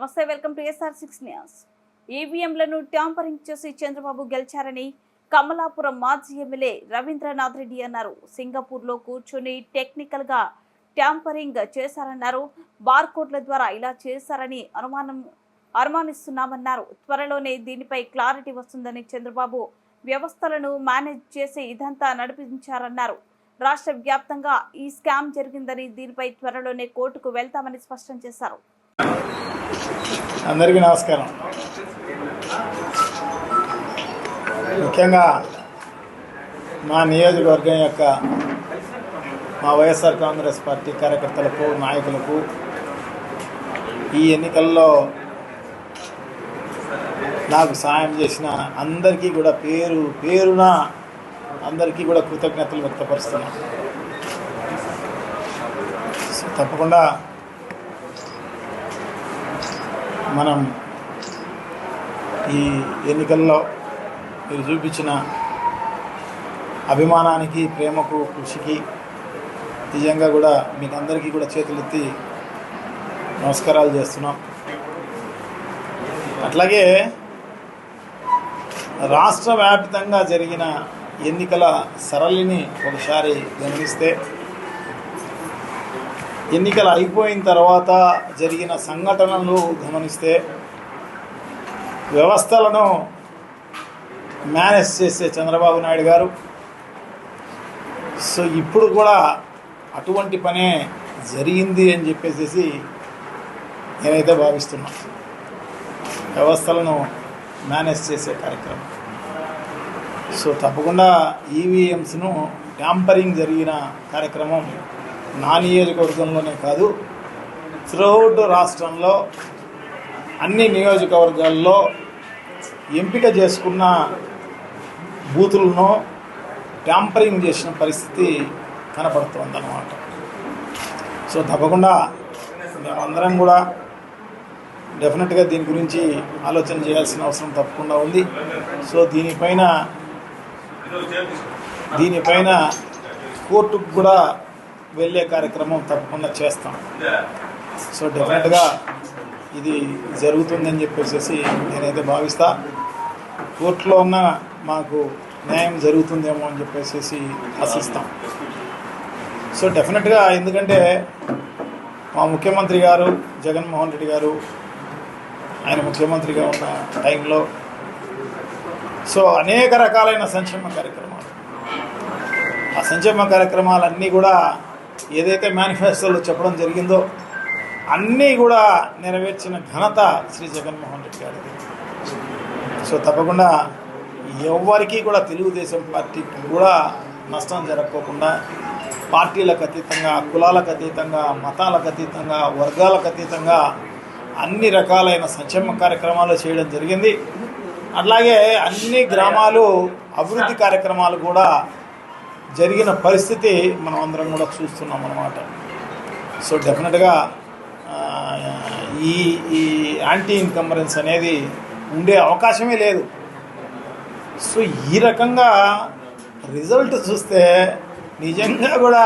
నమస్తే, welcome to SR6 news. ఈవీఎంలను tampering చేసి చంద్రబాబు గెలిచారని కమలాపురం మాజీ ఎమ్మెల్యే రవీంద్రనాథ్ రెడ్డి అన్నారు. సింగపూర్లో కూర్చొని టెక్నికల్గా ట్యాంపరింగ్ చేశారన్నారు. బార్కోడ్ల ద్వారా ఇలా చేశారని అనుమానిస్తున్నామన్నారు. త్వరలోనే దీనిపై క్లారిటీ వస్తుందని చంద్రబాబు వ్యవస్థలను మేనేజ్ చేసి ఇదంతా నడిపించారన్నారు. రాష్ట్ర వ్యాప్తంగా ఈ స్కామ్ జరిగిందని, దీనిపై త్వరలోనే కోర్టుకు వెళ్తామని స్పష్టం చేశారు. అందరికీ నమస్కారం. ముఖ్యంగా మా నియోజకవర్గం యొక్క మా వైఎస్ఆర్ కాంగ్రెస్ పార్టీ కార్యకర్తలకు, నాయకులకు ఈ ఎన్నికల్లో నాకు సాయం చేసిన అందరికీ కూడా పేరున అందరికీ కూడా కృతజ్ఞతలు వ్యక్తపరుస్తున్నాను. తప్పకుండా మనం ఈ ఎన్నికల్లో మీరు చూపించిన అభిమానానికి, ప్రేమకు, కృషికి నిజంగా కూడా మీకు అందరికీ కూడా చేతులెత్తి నమస్కారాలు చేస్తున్నాం. అట్లాగే రాష్ట్ర వ్యాప్తంగా జరిగిన ఎన్నికల సరళిని ఒకసారి గమనిస్తే, ఎన్నికలు అయిపోయిన తర్వాత జరిగిన సంఘటనలు గమనిస్తే, వ్యవస్థలను మేనేజ్ చేసే చంద్రబాబు నాయుడు గారు సో ఇప్పుడు కూడా అటువంటి పనే జరిగింది అని చెప్పేసి నేనైతే భావిస్తున్నా. వ్యవస్థలను మేనేజ్ చేసే కార్యక్రమం. సో తప్పకుండా ఈవీఎంస్ను ట్యాంపరింగ్ జరిగిన కార్యక్రమం నా నియోజకవర్గంలోనే కాదు, త్రూఅవుట్ రాష్ట్రంలో అన్ని నియోజకవర్గాల్లో ఎంపిక చేసుకున్న బూతులను ట్యాంపరింగ్ చేసిన పరిస్థితి కనపడుతుందన్నమాట. సో తప్పకుండా మేమందరం కూడా డెఫినెట్గా దీని గురించి ఆలోచన చేయాల్సిన అవసరం తప్పకుండా ఉంది. సో దీనిపైన కోర్టుకు కూడా వెళ్ళే కార్యక్రమం తప్పకుండా చేస్తాం. సో డెఫినెట్గా ఇది జరుగుతుందని చెప్పేసి నేనైతే భావిస్తా. కోర్టులో ఉన్న మాకు న్యాయం జరుగుతుందేమో అని చెప్పేసి ఆశిస్తాం. సో డెఫినెట్గా ఎందుకంటే మా ముఖ్యమంత్రి గారు జగన్మోహన్ రెడ్డి గారు ఆయన ముఖ్యమంత్రిగా ఉన్న టైంలో సో అనేక రకాలైన సంక్షేమ కార్యక్రమాలు, ఆ సంక్షేమ కార్యక్రమాలన్నీ కూడా ఏదైతే మేనిఫెస్టోలో చెప్పడం జరిగిందో అన్నీ కూడా నెరవేర్చిన ఘనత శ్రీ జగన్మోహన్ రెడ్డి గారిది. సో తప్పకుండా ఎవరికి కూడా తెలుగుదేశం పార్టీకి కూడా నష్టం జరగకోకుండా పార్టీలకు అతీతంగా, కులాలకు అతీతంగా, మతాలకు అతీతంగా, వర్గాలకు అతీతంగా అన్ని రకాలైన సంక్షేమ కార్యక్రమాలు చేయడం జరిగింది. అట్లాగే అన్ని గ్రామాలు అభివృద్ధి కార్యక్రమాలు కూడా జరిగిన పరిస్థితి మనం అందరం కూడా చూస్తున్నాం అన్నమాట. సో డెఫినెట్గా ఈ యాంటీ ఇన్కంబరెన్స్ అనేది ఉండే అవకాశమే లేదు. సో ఈ రకంగా రిజల్ట్ చూస్తే నిజంగా కూడా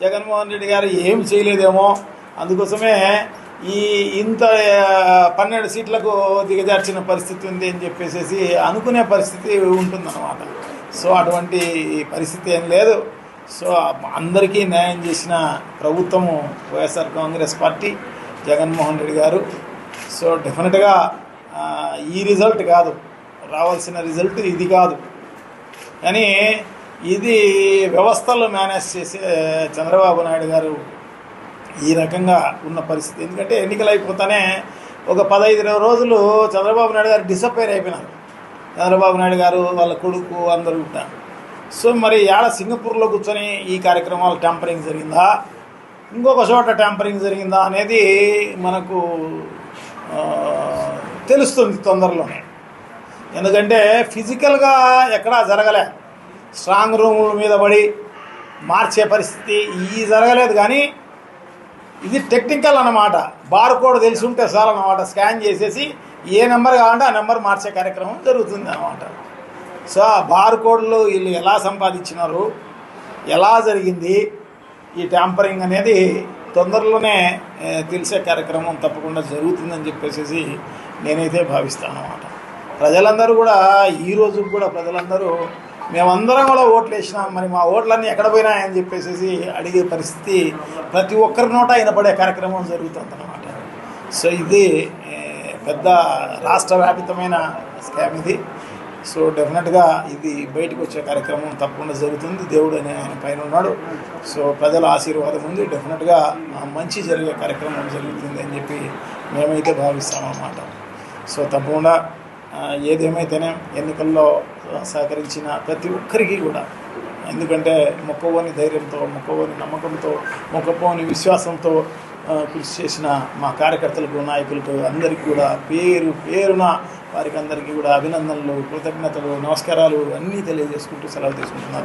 జగన్మోహన్ రెడ్డి గారు ఏం చేయలేదేమో, అందుకోసమే ఇంత 12 సీట్లకు దిగజార్చిన పరిస్థితి ఉంది అని చెప్పేసి అనుకునే పరిస్థితి ఉంటుందన్నమాట. సో అటువంటి పరిస్థితి ఏం లేదు. సో అందరికీ న్యాయం చేసిన ప్రభుత్వము వైఎస్ఆర్ కాంగ్రెస్ పార్టీ, జగన్మోహన్ రెడ్డి గారు. సో డెఫినెట్గా ఈ రిజల్ట్ కాదు, రావాల్సిన రిజల్ట్ ఇది కాదు, కానీ ఇది వ్యవస్థలు మేనేజ్ చేసే చంద్రబాబు నాయుడు గారు ఈ రకంగా ఉన్న పరిస్థితి. ఎందుకంటే ఎన్నికలు అయిపోతానే ఒక 15-20 రోజులు చంద్రబాబు నాయుడు గారు డిసప్పేర్ అయిపోయినారు. చంద్రబాబు నాయుడు గారు, వాళ్ళ కొడుకు అందరూ ఉంటారు. సో మరి సింగపూర్లో కూర్చొని ఈ కార్యక్రమాలు ట్యాంపరింగ్ జరిగిందా, ఇంకొక చోట ట్యాంపరింగ్ జరిగిందా అనేది మనకు తెలుస్తుంది తొందరలోనే. ఎందుకంటే ఫిజికల్గా ఎక్కడా జరగలే, స్ట్రాంగ్ రూముల మీద పడి మార్చే పరిస్థితి ఈ జరగలేదు. కానీ ఇది టెక్నికల్ అన్నమాట. బార్కోడ్ తెలిసి ఉంటే చాలన్నమాట, స్కాన్ చేసేసి ఏ నెంబర్ కావాలంటే ఆ నెంబర్ మార్చే కార్యక్రమం జరుగుతుంది అన్నమాట. సో ఆ బార్కోడ్లు వీళ్ళు ఎలా సంపాదించినారు, ఎలా జరిగింది ఈ ట్యాంపరింగ్ అనేది తొందరలోనే తెలిసే కార్యక్రమం తప్పకుండా జరుగుతుందని చెప్పేసి నేనైతే భావిస్తాను అన్నమాట. ప్రజలందరూ కూడా ఈరోజు కూడా ప్రజలందరూ మేమందరం కూడా ఓట్లు వేసినాం, మరి మా ఓట్లన్నీ ఎక్కడ పోయినాయని చెప్పేసి అడిగే పరిస్థితి ప్రతి ఒక్కరి నోట వినపడే కార్యక్రమం జరుగుతుందన్నమాట. సో ఇది పెద్ద రాష్ట్ర వ్యాపితమైన స్కామ్ ఇది. సో డెఫినెట్గా ఇది బయటకు వచ్చే కార్యక్రమం తప్పకుండా జరుగుతుంది. దేవుడు అనే ఆయన పైన ఉన్నాడు. సో ప్రజల ఆశీర్వాదం ఉంది. డెఫినెట్గా మంచి జరిగే కార్యక్రమం జరుగుతుంది అని చెప్పి మేమైతే భావిస్తామన్నమాట. సో తప్పకుండా ఏదేమైతేనే ఎన్నికల్లో సహకరించిన ప్రతి ఒక్కరికి కూడా, ఎందుకంటే మొక్కవోని ధైర్యంతో, మొక్కవోని నమ్మకంతో, మొక్కపోని విశ్వాసంతో కృషి చేసిన మా కార్యకర్తలకు, నాయకులకు అందరికీ కూడా పేరు పేరున వారికి అందరికీ కూడా అభినందనలు, కృతజ్ఞతలు, నమస్కారాలు అన్నీ తెలియజేసుకుంటూ సెలవు తీసుకుంటున్నారు.